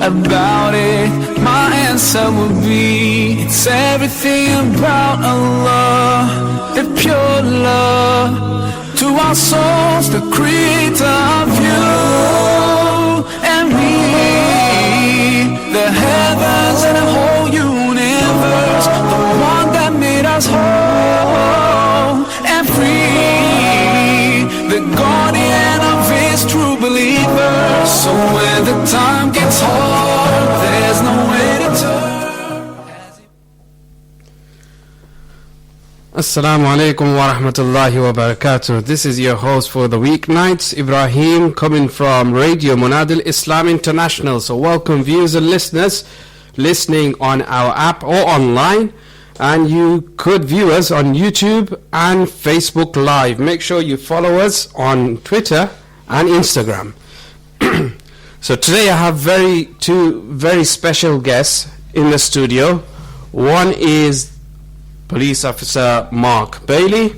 about it, my answer would be it's everything about Allah, the pure love to our souls, the creator of you and me, the heavens and the whole universe, the one that made us whole and free, the guardian of his true believers. So when the time gets hard, there's no way to turn. Assalamu alaikum wa rahmatullahi wa barakatuh. This is your host for the weeknights, Ibrahim, coming from Radio Munadil Islam International. So welcome viewers and listeners listening on our app or online. And you could view us on YouTube and Facebook Live. Make sure you follow us on Twitter and Instagram. So today I have two very special guests in the studio. One is Police Officer Mark Bailey.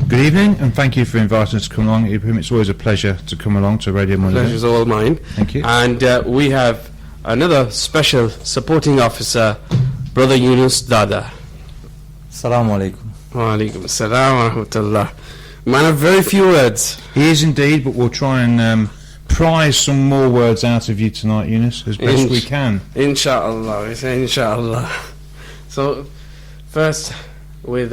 Good evening, and thank you for inviting us to come along. It's always a pleasure to come along to Radio Monday. Pleasure's all mine. Thank you. And we have another special supporting officer, Brother Yunus Dada. Assalamu alaikum. Wa alaikum assalam wa rahmatullah. Man of very few words. He is indeed, but we'll try and prize some more words out of you tonight, Yunus, as best we can. Inshallah, we say inshallah. So, first with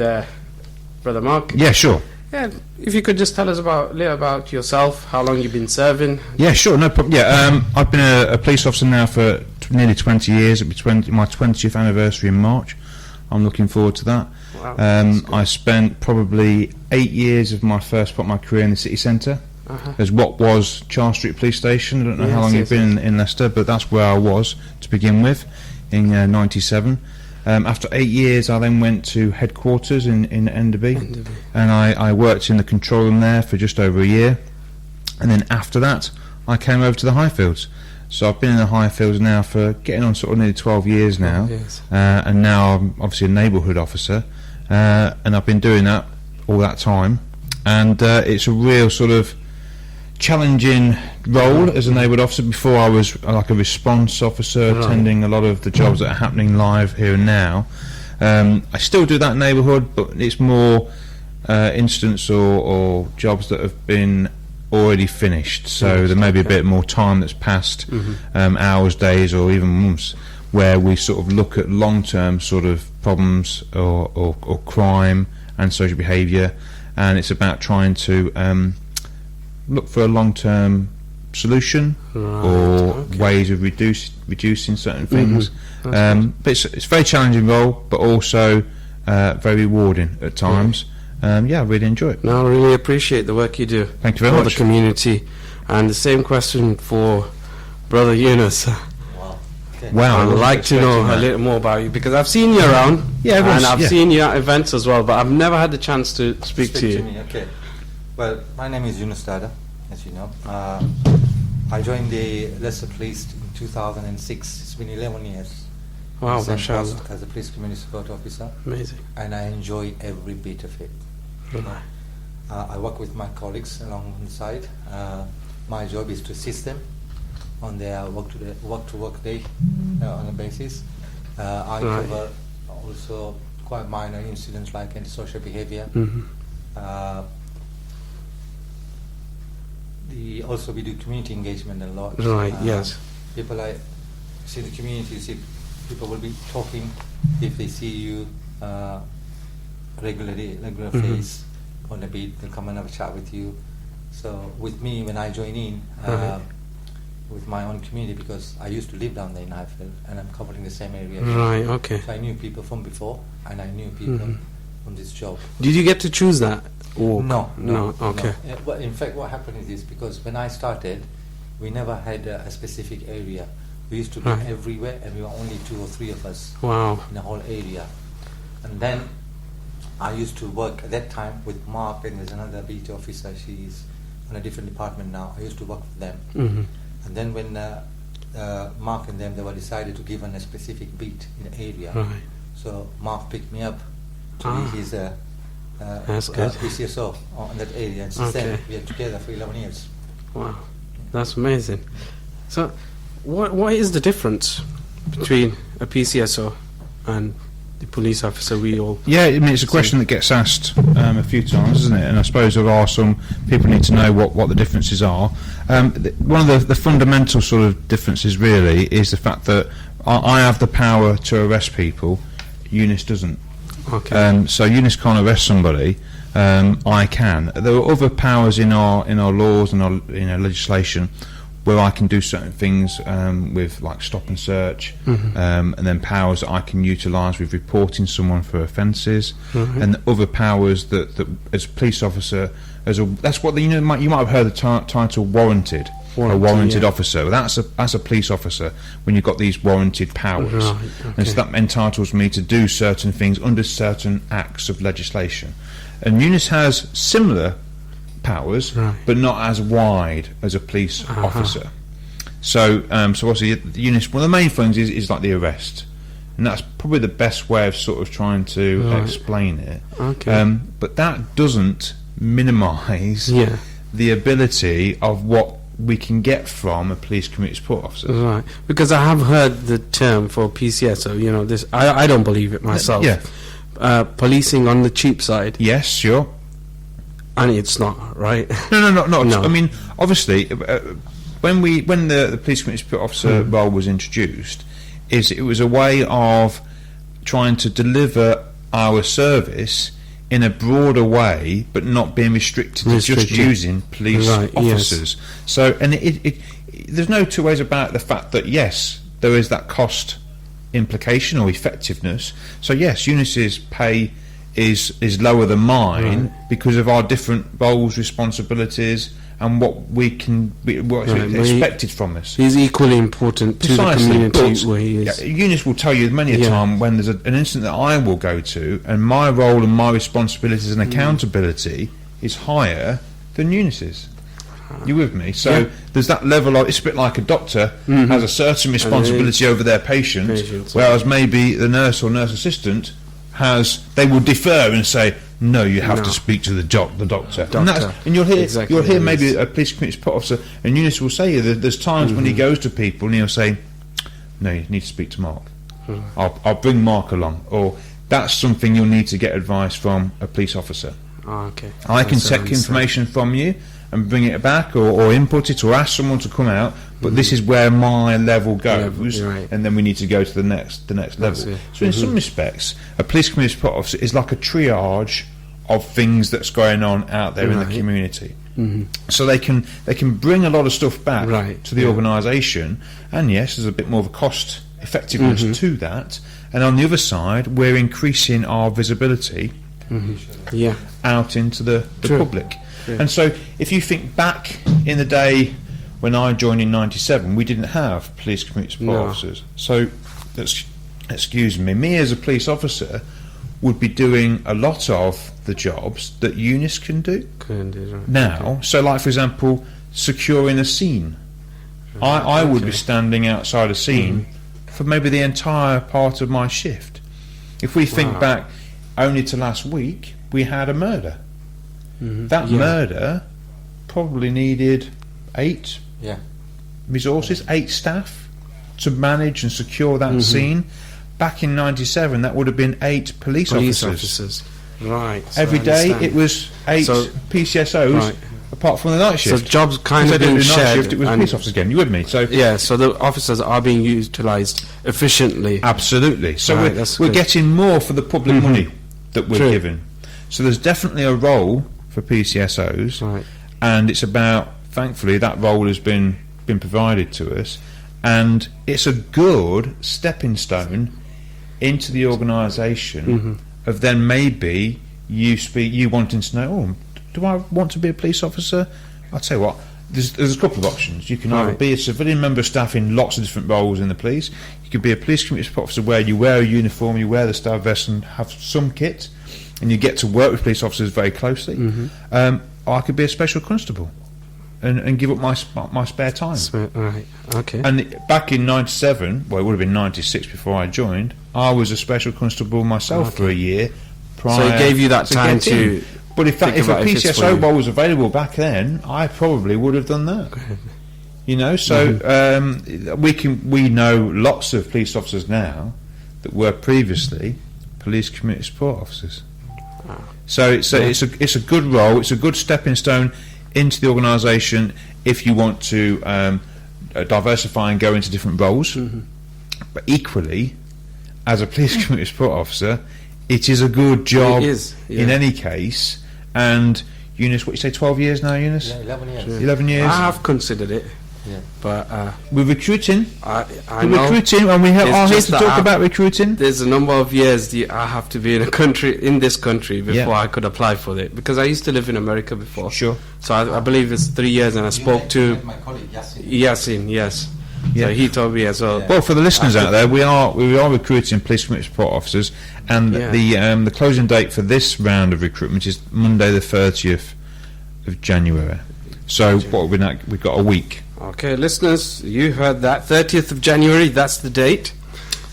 Brother Mark. Yeah, sure. Yeah, if you could just tell us a little about yourself, how long you've been serving. Yeah, sure, no problem. Yeah, I've been a police officer now for nearly 20 years. It'll be my 20th anniversary in March. I'm looking forward to that. Wow, I spent probably 8 years of my first part of my career in the city centre. As what was Charles Street Police Station. I don't know how long you've been in Leicester, but that's where I was to begin with in 97. After 8 years I then went to headquarters in Enderby, and I worked in the control room there for just over a year, and then after that I came over to the Highfields. So I've been in the Highfields now for getting on sort of nearly 12 years now, and now I'm obviously a neighbourhood officer, and I've been doing that all that time, and it's a real sort of challenging role as a neighbourhood officer. Before I was like a response officer, attending a lot of the jobs that are happening live here and now. I still do that neighbourhood, but it's more incidents or jobs that have been already finished, so there may be a bit more time that's passed, hours, days, or even months, where we sort of look at long-term sort of problems or crime and social behaviour, and it's about trying to look for a long-term solution or ways of reducing certain things. But it's a very challenging role, but also very rewarding at times. I really enjoy it. No, I really appreciate the work you do. Thank you very much. For the community. And the same question for Brother Yunus. Wow, I'd like to know a little more about you, because I've seen you around, and I've seen you at events as well, but I've never had the chance to speak to you. Me, okay. Well, my name is Yunus Dada, as you know. I joined the Leicester Police in 2006. It's been 11 years. Wow, mashallah. As a police community support officer. Amazing. And I enjoy every bit of it. Right. I work with my colleagues along the side. My job is to assist them on their work to work day on a basis. I cover also quite minor incidents like antisocial behavior. Also we do community engagement a lot. Right, yes. People see the community, people will be talking if they see you regular face on a beat, they'll come and have a chat with you. So with me, when I join in with my own community, because I used to live down there in Highfield and I'm covering the same area. Right, okay. So I knew people from before and I knew people from this job. Did you get to choose that walk? No. Okay. No. Well, in fact, what happened is this, because when I started, we never had a specific area. We used to be everywhere, and we were only 2 or 3 of us in the whole area. And then I used to work at that time with Mark, and there's another BT officer. She's on a different department now. I used to work with them. And then when Mark and them, they were decided to give on a specific beat in the area. So Mark picked me up to be his PCSO on that area, and since then we are together for 11 years. Wow, that's amazing. So What is the difference between a PCSO and the police officer we all... Yeah, I mean, it's a question that gets asked a few times, isn't it? And I suppose there are some people need to know what the differences are. One of the fundamental sort of differences really is the fact that I have the power to arrest people, Eunice doesn't. Okay. So Eunice can't arrest somebody, I can. There are other powers in our laws and our legislation where I can do certain things with like stop and search, and then powers that I can utilise with reporting someone for offences, and other powers that as a police officer, that's what you might have heard the title warranted. A warranted officer. That's a police officer when you've got these warranted powers. Right, okay. And so that entitles me to do certain things under certain acts of legislation. And Eunice has similar powers, but not as wide as a police officer. So obviously Eunice, one of the main things is like the arrest, and that's probably the best way of sort of trying to explain it. Okay. But that doesn't minimise the ability of what we can get from a police community support officer. Right, because I have heard the term for PCSO, you know, this, I don't believe it myself. Policing on the cheap side. Yes, sure. And it's not, right? No. I mean, obviously, when the police community support officer role was introduced, it was a way of trying to deliver our service in a broader way, but not being restricted to just using police officers. So, and there's no two ways about the fact that yes, there is that cost implication or effectiveness. So yes, Eunice's pay is lower than mine because of our different roles, responsibilities, and what is expected from us. He's equally important to the community where he is. Eunice will tell you many a time when there's an incident that I will go to, and my role and my responsibilities and accountability is higher than Eunice's. You with me? So there's that level of, it's a bit like a doctor has a certain responsibility over their patients, whereas maybe the nurse or nurse assistant they will defer and say, no, you have to speak to the doctor. And you'll hear maybe a police community support officer, and Eunice will say that there's times when he goes to people and he'll say, no, you need to speak to Mark. I'll bring Mark along, or that's something you'll need to get advice from a police officer. I can take information from you and bring it back, or input it, or ask someone to come out, but this is where my level goes, and then we need to go to the next level. So in some respects, a police community support officer is like a triage of things that's going on out there in the community. So they can bring a lot of stuff back to the organisation, and yes, there's a bit more of a cost effectiveness to that, and on the other side we're increasing our visibility out into the public. And so if you think back in the day when I joined in 97, we didn't have police community support officers. So excuse me as a police officer would be doing a lot of the jobs that Eunice can do now. So like, for example, securing a scene. I would be standing outside a scene for maybe the entire part of my shift. If we think back only to last week, we had a murder. That murder probably needed 8 resources, 8 staff to manage and secure that scene. Back in 97, that would have been 8 police officers. Right. So every day it was 8 PCSOs, apart from the night shift. So jobs kind of being shared. Shift, it was police officers again. You with me? So so the officers are being utilised efficiently. Absolutely. So we're getting more for the public money that we're given. So there's definitely a role for PCSOs, and it's about, thankfully, that role has been provided to us, and it's a good stepping stone into the organisation of then maybe you wanting to know, do I want to be a police officer? I'll tell you what, there's a couple of options. You can either be a civilian member of staff in lots of different roles in the police. You could be a police community support officer where you wear a uniform, you wear the star vest and have some kit, and you get to work with police officers very closely. Or I could be a special constable and give up my spare time. And back in 97, well, it would have been 96 before I joined, I was a special constable myself for a year prior. So it gave you that time to... But if a PCSO role was available back then, I probably would have done that. You know, so we know lots of police officers now that were previously police community support officers. So it's a good role. It's a good stepping stone into the organisation if you want to diversify and go into different roles. But equally, as a police community support officer, it is a good job in any case. And Eunice, what you say, 12 years now, Eunice? Yeah, 11 years. 11 years. I have considered it. Yeah. But we're recruiting. I we're know. recruiting, and we are here to talk about recruiting. There's a number of years I have to be in this country before I could apply for it, because I used to live in America before. Sure. So I believe it's 3 years, and I spoke to my colleague Yasin. Yasin. Yes. Yeah. So he told me as well. Well, for the listeners out there, we are recruiting police community support officers, and the closing date for this round of recruitment is Monday the 30th of January. So we've got a week. Okay, listeners, you heard that. 30th of January, that's the date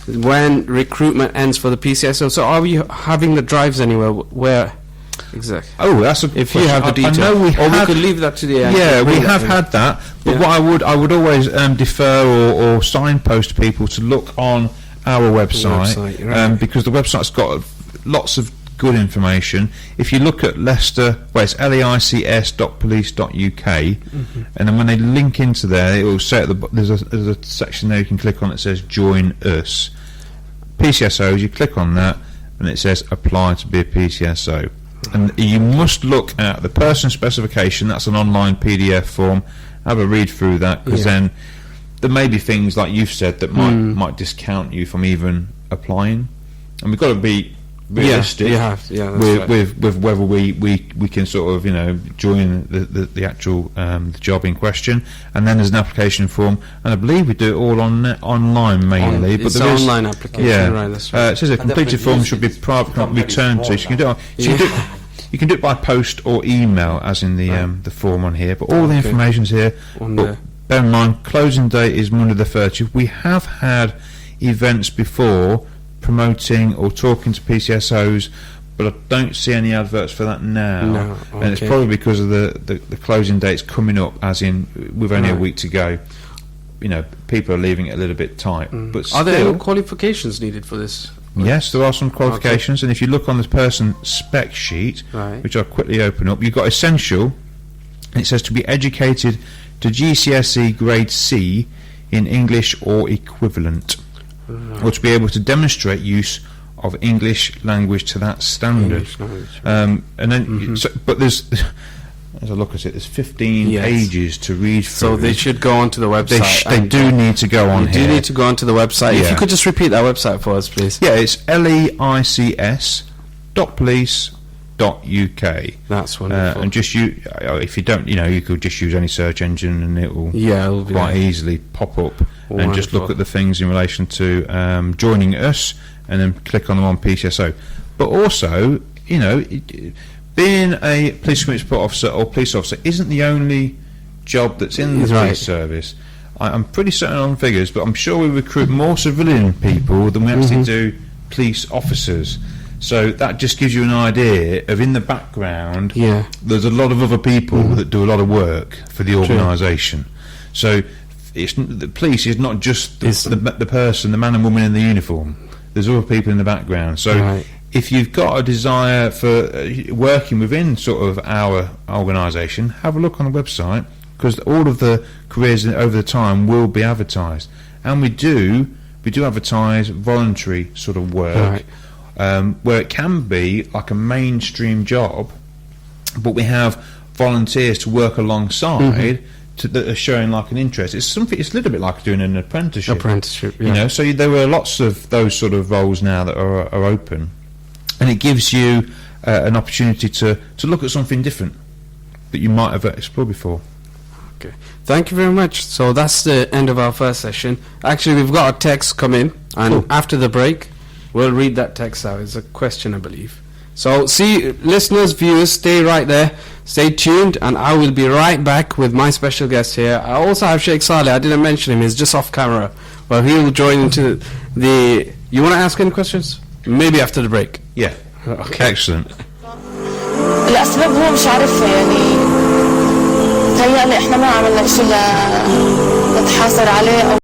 when recruitment ends for the PCSO. So are we having the drives anywhere? Where exactly? Oh, that's a if question. You have the detail. I know we could leave that to the end. Yeah, we have had that. But what I would always defer or signpost people to look on our website, right. Because the website's got lots of good information. If you look at Leicester, it's leics.police.uk, and then when they link into there, it will say there's a section there you can click on that says Join Us. PCSOs, you click on that, and it says Apply to be a PCSO. And you must look at the person specification. That's an online PDF form. Have a read through that, because then there may be things like you've said that might discount you from even applying, and we've got to be realistic with whether we can sort of join the actual the job in question. And then there's an application form, and I believe we do it all online mainly. But there is online application. Right, that's right. It says a completed form should be returned to. So you can do it by post or email, as in the form on here. But all the information's here. But bear in mind, closing date is Monday the 30th. We have had events before promoting or talking to PCSOs, but I don't see any adverts for that now. No, and it's probably because of the closing dates coming up, as in we've only a week to go. People are leaving it a little bit tight. But are there any qualifications needed for this? Yes, there are some qualifications, and if you look on the person spec sheet, which I'll quickly open up, you've got essential, and it says to be educated to GCSE grade C in English or equivalent, or to be able to demonstrate use of English language to that standard. And then, but there's as I look at it, there's 15 pages to read through. So they should go onto the website. They do need to go on here. You do need to go onto the website. If you could just repeat that website for us, please. Yeah, it's leics.police.uk. That's wonderful. And just if you don't, you could just use any search engine, and it will quite easily pop up. Wonderful. And just look at the things in relation to joining us, and then click on them on PCSO. But also, being a police community support officer or police officer isn't the only job that's in the police service. I'm pretty certain on figures, but I'm sure we recruit more civilian people than we actually do police officers. So that just gives you an idea of, in the background, there's a lot of other people that do a lot of work for the organisation. So the police is not just the person, the man and woman in the uniform. There's other people in the background. So if you've got a desire for working within sort of our organisation, have a look on the website, because all of the careers over the time will be advertised, and we do advertise voluntary sort of work, where it can be like a mainstream job, but we have volunteers to work alongside that are showing like an interest. It's a little bit like doing an apprenticeship. So there were lots of those sort of roles now that are open. And it gives you an opportunity to look at something different that you might have explored before. Okay, thank you very much. So that's the end of our first session. Actually, we've got a text come in, and after the break, we'll read that text out. It's a question, I believe. So, listeners, viewers, stay right there. Stay tuned, and I will be right back with my special guest here. I also have Sheikh Saleh. I didn't mention him. He's just off camera. Well, he will join into the... You want to ask any questions? Maybe after the break. Yeah. Okay. Excellent. الأسباب هو مش عارف تهيألي احنا ما عملنا شيء نتحاسر عليه أو